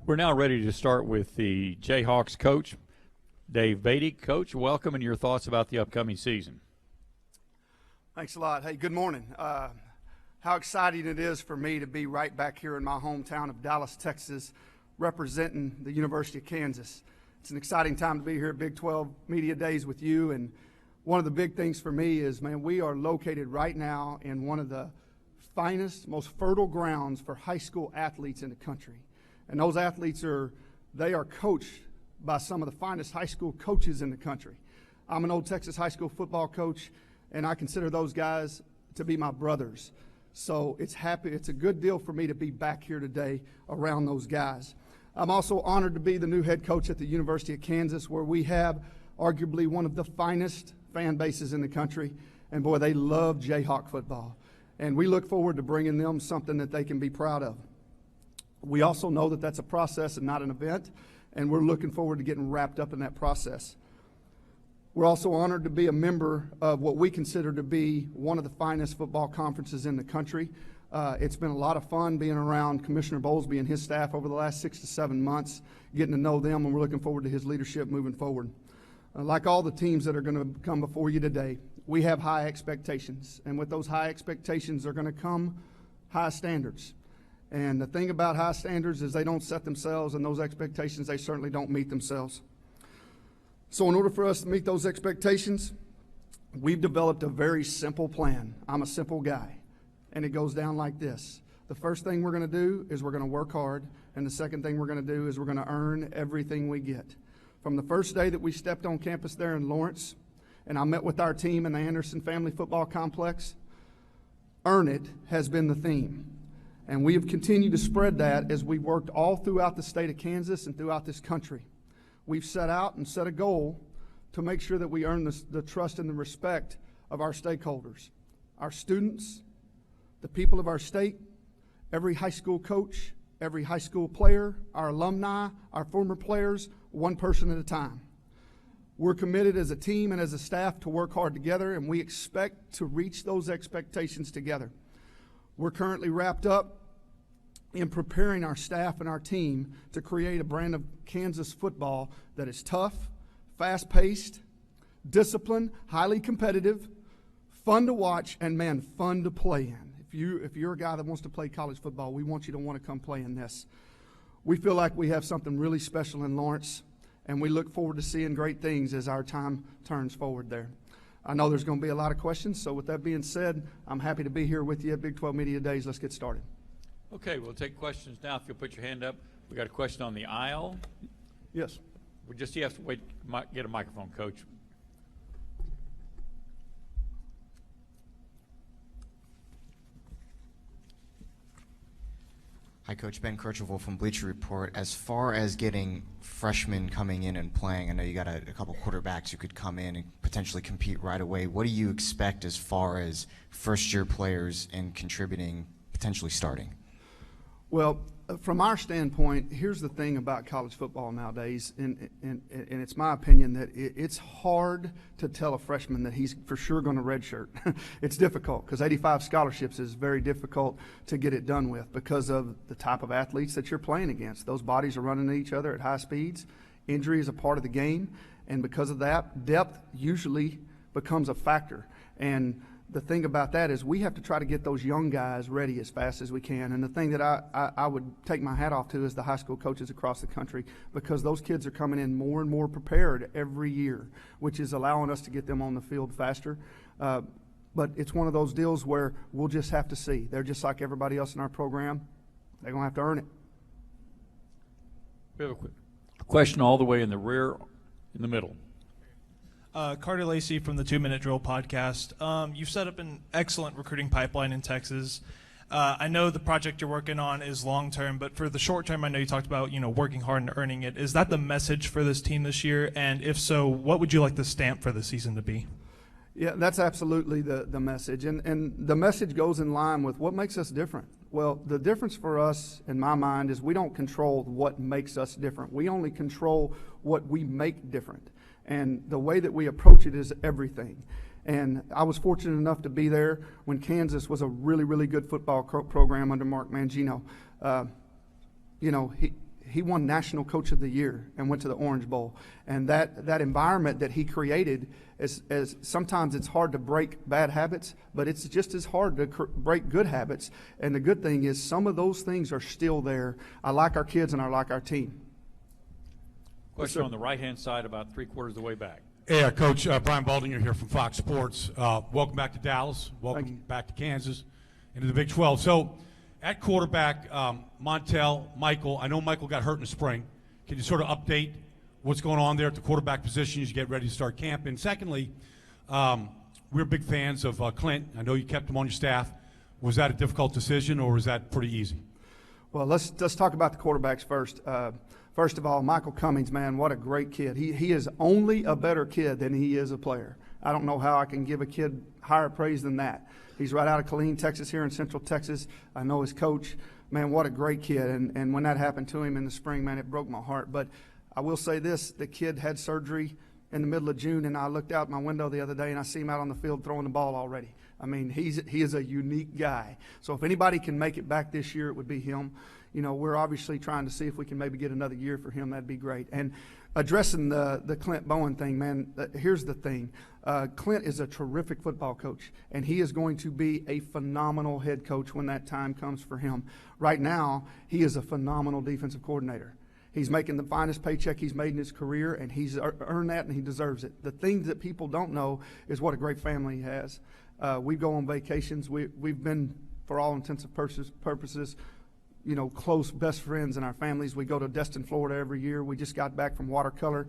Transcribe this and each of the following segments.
We're now ready to start with the Jayhawks coach, Dave Beaty. Coach, welcome, and your thoughts about the upcoming season. Thanks a lot. Hey, good morning. How exciting it is for me to be right back here in my hometown of Dallas, Texas, representing the University of Kansas. It's an exciting time to be here at Big 12 Media Days with you, and one of the big things for me is, man, we are located right now in one of the finest, most fertile grounds for high school athletes in the country. And those athletes are coached by some of the finest high school coaches in the country. I'm an old Texas high school football coach, and I consider those guys to be my brothers. So it's a good deal for me to be back here today around those guys. I'm also honored to be the new head coach at the University of Kansas, where we have arguably one of the finest fan bases in the country. And boy, they love Jayhawk football. And we look forward to bringing them something that they can be proud of. We also know that that's a process and not an event, and we're looking forward to getting wrapped up in that process. We're also honored to be a member of what we consider to be one of the finest football conferences in the country. It's been a lot of fun being around Commissioner Bowlesby and his staff over the last 6 to 7 months, getting to know them, and we're looking forward to his leadership moving forward. Like all the teams that are going to come before you today, we have high expectations, and with those high expectations are going to come high standards. And the thing about high standards is they don't set themselves, and those expectations, they certainly don't meet themselves. So in order for us to meet those expectations, we've developed a very simple plan. I'm a simple guy, and it goes down like this. The first thing we're going to do is we're going to work hard, and the second thing we're going to do is we're going to earn everything we get. From the first day that we stepped on campus there in Lawrence, and I met with our team in the Anderson Family Football Complex, earn it has been the theme. And we have continued to spread that as we worked all throughout the state of Kansas and throughout this country. We've set out and set a goal to make sure that we earn the trust and the respect of our stakeholders, our students, the people of our state, every high school coach, every high school player, our alumni, our former players, one person at a time. We're committed as a team and as a staff to work hard together, and we expect to reach those expectations together. We're currently wrapped up in preparing our staff and our team to create a brand of Kansas football that is tough, fast-paced, disciplined, highly competitive, fun to watch, and, man, fun to play in. If you're a guy that wants to play college football, we want you to want to come play in this. We feel like we have something really special in Lawrence, and we look forward to seeing great things as our time turns forward there. I know there's going to be a lot of questions, so with that being said, I'm happy to be here with you at Big 12 Media Days. Let's get started. Okay, we'll take questions now. If you'll put your hand up. We got a question on the aisle. Yes. You have to wait, get a microphone, Coach. Hi, Coach. Ben Kirchhoff from Bleacher Report. As far as getting freshmen coming in and playing, I know you got a couple quarterbacks who could come in and potentially compete right away. What do you expect as far as first-year players and contributing, potentially starting? Well, from our standpoint, here's the thing about college football nowadays, and it's my opinion that it's hard to tell a freshman that he's for sure going to redshirt. It's difficult because 85 scholarships is very difficult to get it done with because of the type of athletes that you're playing against. Those bodies are running at each other at high speeds. Injury is a part of the game, and because of that, depth usually becomes a factor. And the thing about that is we have to try to get those young guys ready as fast as we can. And the thing that I would take my hat off to is the high school coaches across the country, because those kids are coming in more and more prepared every year, which is allowing us to get them on the field faster. But it's one of those deals where we'll just have to see. They're just like everybody else in our program. They're going to have to earn it. We have a question all the way in the rear, in the middle. Carter Lacey from the 2 Minute Drill podcast. You've set up an excellent recruiting pipeline in Texas. I know the project you're working on is long term, but for the short term, I know you talked about working hard and earning it. Is that the message for this team this year? And if so, what would you like the stamp for the season to be? Yeah, that's absolutely the message. And the message goes in line with what makes us different. Well, the difference for us, in my mind, is we don't control what makes us different. We only control what we make different. And the way that we approach it is everything. And I was fortunate enough to be there when Kansas was a really, really good football program under Mark Mangino. he won National Coach of the Year and went to the Orange Bowl. And that environment that he created, as sometimes it's hard to break bad habits, but it's just as hard to break good habits. And the good thing is some of those things are still there. I like our kids and I like our team. Question on the right-hand side, about 3/4 of the way back. Hey, Coach, Brian Baldinger here from Fox Sports. Welcome back to Dallas. Welcome back to Kansas and to the Big 12. So, at quarterback, Montel, Michael, I know Michael got hurt in the spring. Can you sort of update what's going on there at the quarterback position as you get ready to start camp? And secondly, we're big fans of Clint. I know you kept him on your staff. Was that a difficult decision, or was that pretty easy? Well, let's talk about the quarterbacks first. First of all, Michael Cummings, man, what a great kid. He is only a better kid than he is a player. I don't know how I can give a kid higher praise than that. He's right out of Killeen, Texas, here in Central Texas. I know his coach. Man, what a great kid. And when that happened to him in the spring, man, it broke my heart. But I will say this, the kid had surgery in the middle of June, and I looked out my window the other day, and I see him out on the field throwing the ball already. I mean, he is a unique guy. So if anybody can make it back this year, it would be him. You know, we're obviously trying to see if we can maybe get another year for him. That'd be great. And addressing the Clint Bowen thing, man, here's the thing. Clint is a terrific football coach, and he is going to be a phenomenal head coach when that time comes for him. Right now, he is a phenomenal defensive coordinator. He's making the finest paycheck he's made in his career, and he's earned that, and he deserves it. The thing that people don't know is what a great family he has. We go on vacations. We've been, for all intents and purposes, you know, close best friends in our families. We go to Destin, Florida every year. We just got back from watercolor.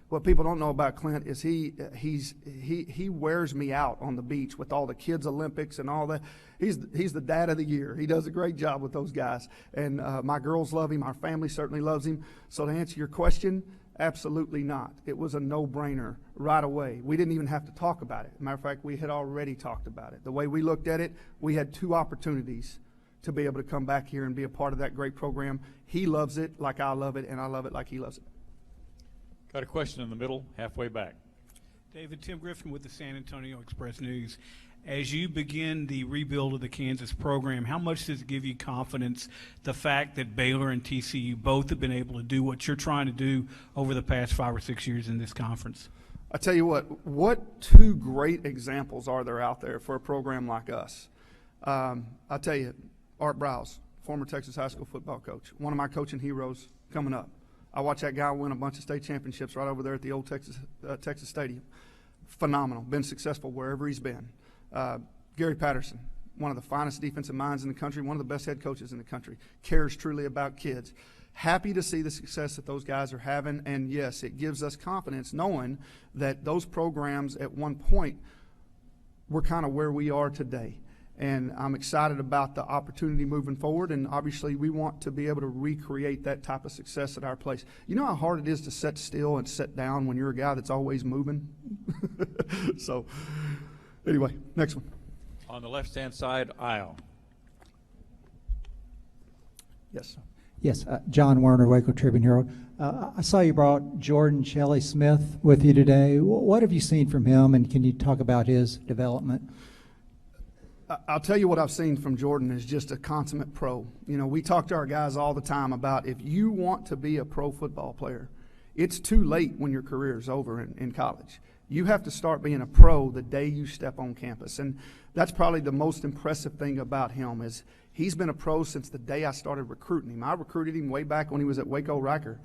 What people don't know about Clint is he wears me out on the beach with all the kids' Olympics and all that. He's the dad of the year. He does a great job with those guys. And my girls love him. Our family certainly loves him. So to answer your question, absolutely not. It was a no-brainer right away. We didn't even have to talk about it. As a matter of fact, we had already talked about it. The way we looked at it, we had 2 opportunities to be able to come back here and be a part of that great program. He loves it like I love it, and I love it like he loves it. Got a question in the middle, halfway back. David, Tim Griffin with the San Antonio Express News. As you begin the rebuild of the Kansas program, how much does it give you confidence, the fact that Baylor and TCU both have been able to do what you're trying to do over the past 5 or 6 years in this conference? I tell you what 2 great examples are there out there for a program like us? I'll tell you, Art Browse, former Texas high school football coach, one of my coaching heroes coming up. I watched that guy win a bunch of state championships right over there at the old Texas Stadium. Phenomenal. Been successful wherever he's been. Gary Patterson, one of the finest defensive minds in the country, one of the best head coaches in the country, cares truly about kids. Happy to see the success that those guys are having, and yes, it gives us confidence knowing that those programs at one point were kind of where we are today. And I'm excited about the opportunity moving forward, and obviously we want to be able to recreate that type of success at our place. You know how hard it is to sit still and sit down when you're a guy that's always moving? So, anyway, next one. On the left-hand side, aisle. Yes. Yes, John Werner, Waco Tribune Herald. I saw you brought Jordan Shelley Smith with you today. What have you seen from him, and can you talk about his development? I'll tell you what I've seen from Jordan is just a consummate pro. You know, we talk to our guys all the time about if you want to be a pro football player, it's too late when your career is over in college. You have to start being a pro the day you step on campus. And that's probably the most impressive thing about him is he's been a pro since the day I started recruiting him. I recruited him way back when he was at Waco Riker.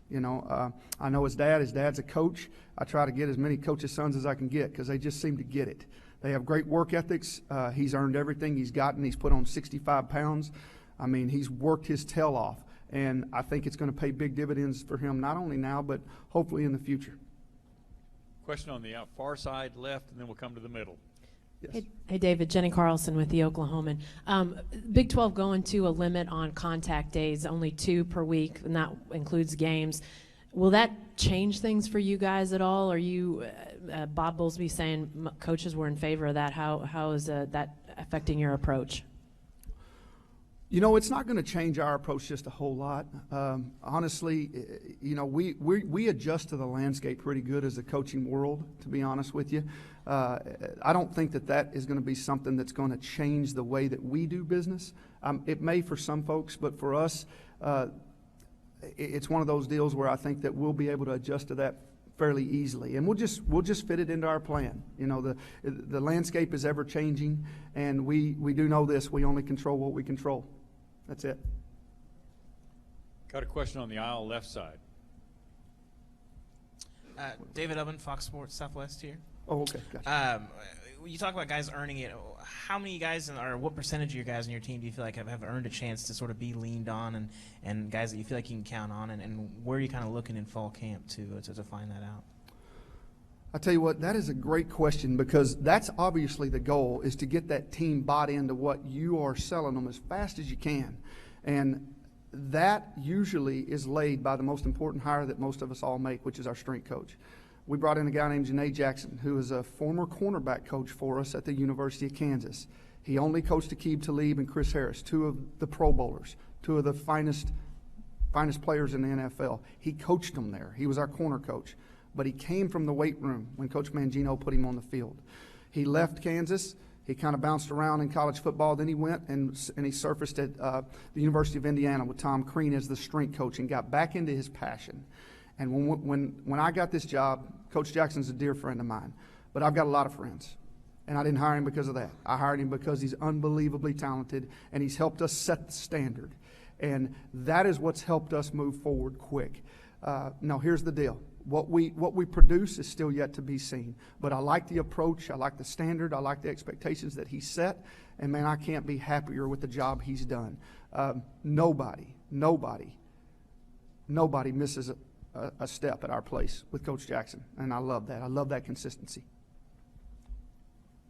You know, I know his dad. His dad's a coach. I try to get as many coaches' sons as I can get because they just seem to get it. They have great work ethics. He's earned everything he's gotten. He's put on 65 pounds. I mean, he's worked his tail off. And I think it's going to pay big dividends for him, not only now, but hopefully in the future. Question on the far side left, and then we'll come to the middle. Yes. Hey, David, Jenny Carlson with the Oklahoman. Big 12 going to a limit on contact days, only 2 per week, and that includes games. Will that change things for you guys at all? Are you, Bob Bowlesby saying coaches were in favor of that. How is that affecting your approach? You know, it's not going to change our approach just a whole lot. Honestly, you know, we adjust to the landscape pretty good as a coaching world, to be honest with you. I don't think that is going to be something that's going to change the way that we do business. It may for some folks, but for us, it's one of those deals where I think that we'll be able to adjust to that fairly easily, and we'll just fit it into our plan. You know, the landscape is ever changing, and we do know this: we only control what we control. That's it. Got a question on the aisle left side. David Ubben, Fox Sports Southwest here. Oh, okay, gotcha. You talk about guys earning it. How many guys, or what percentage of your guys on your team do you feel like have earned a chance to sort of be leaned on, and guys that you feel like you can count on, and where are you kind of looking in fall camp to find that out? I tell you what, that is a great question, because that's obviously the goal, is to get that team bought into what you are selling them as fast as you can. And that usually is laid by the most important hire that most of us all make, which is our strength coach. We brought in a guy named Janae Jackson, who is a former cornerback coach for us at the University of Kansas. He only coached Aqib Talib and Chris Harris, two of the Pro Bowlers, two of the finest players in the NFL. He coached them there. He was our corner coach. But he came from the weight room when Coach Mangino put him on the field. He left Kansas. He kind of bounced around in college football. Then he went and he surfaced at the University of Indiana with Tom Crean as the strength coach and got back into his passion. And when I got this job, Coach Jackson's a dear friend of mine, but I've got a lot of friends. And I didn't hire him because of that. I hired him because he's unbelievably talented, and he's helped us set the standard. And that is what's helped us move forward quick. Now, here's the deal. What we produce is still yet to be seen. But I like the approach. I like the standard. I like the expectations that he set. And, man, I can't be happier with the job he's done. Nobody misses a step at our place with Coach Jackson. And I love that. I love that consistency.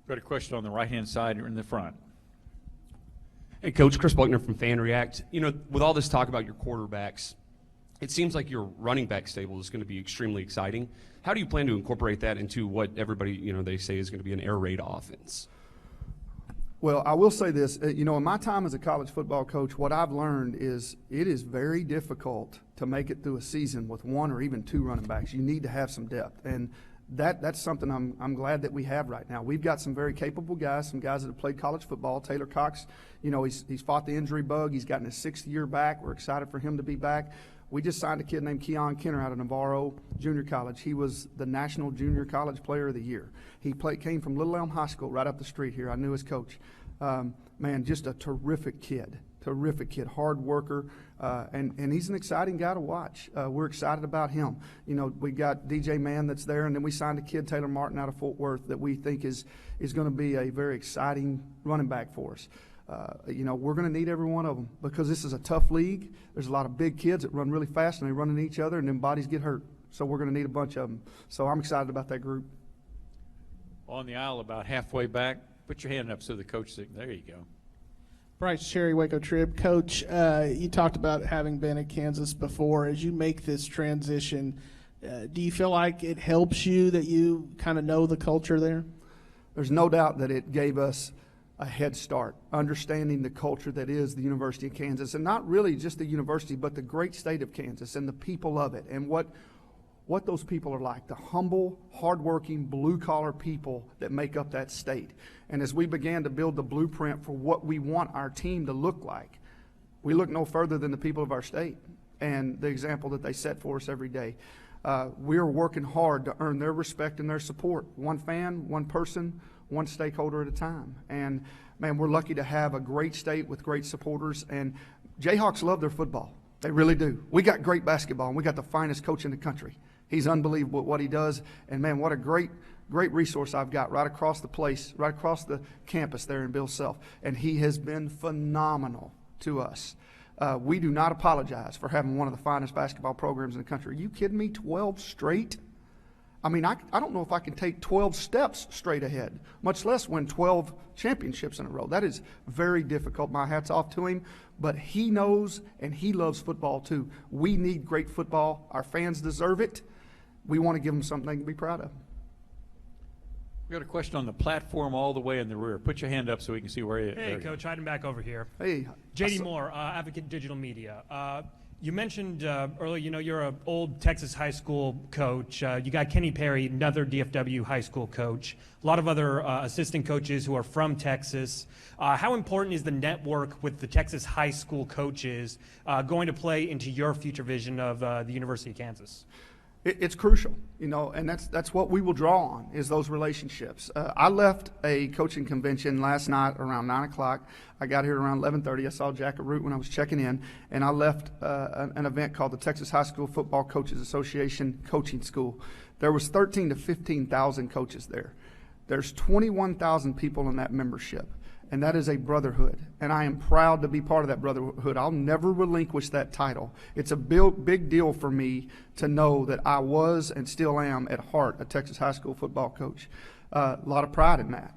Got a question on the right-hand side or in the front. Hey, Coach, Chris Buckner from Fan React. You know, with all this talk about your quarterbacks, it seems like your running back stable is going to be extremely exciting. How do you plan to incorporate that into what everybody, they say is going to be an air raid offense? Well, I will say this. In my time as a college football coach, what I've learned is it is very difficult to make it through a season with one or even two running backs. You need to have some depth. And that's something I'm glad that we have right now. We've got some very capable guys, some guys that have played college football. Taylor Cox, he's fought the injury bug. He's gotten his 6th year back. We're excited for him to be back. We just signed a kid named Keon Kenner out of Navarro Junior College. He was the National Junior College Player of the Year. He came from Little Elm High School right up the street here. I knew his coach. Man, just a terrific kid, hard worker, and he's an exciting guy to watch. We're excited about him. We got DJ Mann that's there, and then we signed a kid, Taylor Martin, out of Fort Worth, that we think is going to be a very exciting running back for us. We're going to need every one of them because this is a tough league. There's a lot of big kids that run really fast, and they run into each other, and then bodies get hurt. So we're going to need a bunch of them. So I'm excited about that group. On the aisle about halfway back, put your hand up so the coach – there you go. Bryce Cherry, Waco Trib. Coach, you talked about having been at Kansas before. As you make this transition, do you feel like it helps you that you kind of know the culture there? There's no doubt that it gave us a head start, understanding the culture that is the University of Kansas, and not really just the university, but the great state of Kansas and the people of it, and what those people are like, the humble, hardworking, blue-collar people that make up that state. And as we began to build the blueprint for what we want our team to look like, we look no further than the people of our state and the example that they set for us every day. We're working hard to earn their respect and their support, one fan, one person, one stakeholder at a time. And, man, we're lucky to have a great state with great supporters. And Jayhawks love their football. They really do. We got great basketball, and we got the finest coach in the country. He's unbelievable at what he does. And, man, what a great resource I've got right across the place, right across the campus there in Bill Self. And he has been phenomenal to us. We do not apologize for having one of the finest basketball programs in the country. Are you kidding me? 12 straight? I mean, I don't know if I can take 12 steps straight ahead, much less win 12 championships in a row. That is very difficult. My hat's off to him. But he knows and he loves football too. We need great football. Our fans deserve it. We want to give them something they can be proud of. We got a question on the platform all the way in the rear. Put your hand up so we can see where you. Hey, Coach, hiding back over here. Hey, JD Moore, Advocate Digital Media. You mentioned earlier, you're an old Texas high school coach. You got Kenny Perry, another DFW high school coach. A lot of other assistant coaches who are from Texas. How important is the network with the Texas high school coaches going to play into your future vision of the University of Kansas? It's crucial, and that's what we will draw on is those relationships. I left a coaching convention last night around 9 o'clock. I got here around 11:30. I saw Jack Root when I was checking in, and I left an event called the Texas High School Football Coaches Association Coaching School. There was 13 to 15,000 coaches there. There's 21,000 people in that membership. And that is a brotherhood, and I am proud to be part of that brotherhood. I'll never relinquish that title. It's a big deal for me to know that I was and still am at heart a Texas high school football coach. A lot of pride in that.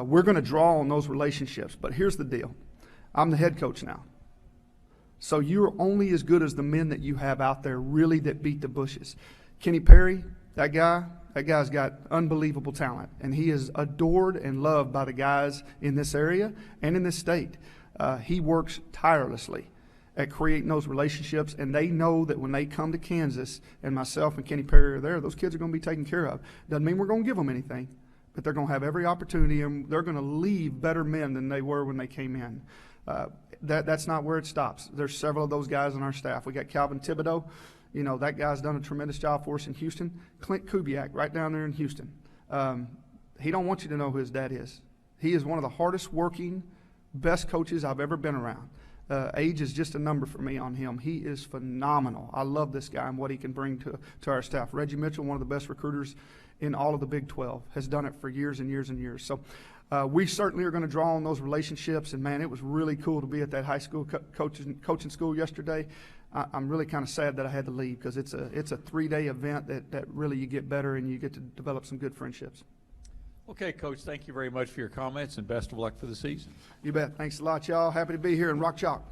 We're going to draw on those relationships, but here's the deal. I'm the head coach now. So you're only as good as the men that you have out there really that beat the bushes. Kenny Perry, that guy's got unbelievable talent, and he is adored and loved by the guys in this area and in this state. He works tirelessly at creating those relationships, and they know that when they come to Kansas and myself and Kenny Perry are there, those kids are going to be taken care of. Doesn't mean we're going to give them anything, but they're going to have every opportunity, and they're going to leave better men than they were when they came in. That's not where it stops. There's several of those guys on our staff. We got Calvin Thibodeau. That guy's done a tremendous job for us in Houston. Clint Kubiak, right down there in Houston. He don't want you to know who his dad is. He is one of the hardest working, best coaches I've ever been around. Age is just a number for me on him. He is phenomenal. I love this guy and what he can bring to our staff. Reggie Mitchell, one of the best recruiters in all of the Big 12, has done it for years and years and years. So we certainly are going to draw on those relationships. And, man, it was really cool to be at that high school coaching school yesterday. I'm really kind of sad that I had to leave because it's a 3-day event that really you get better and you get to develop some good friendships. Okay, Coach, thank you very much for your comments, and best of luck for the season. You bet. Thanks a lot, y'all. Happy to be here in Rock Chalk.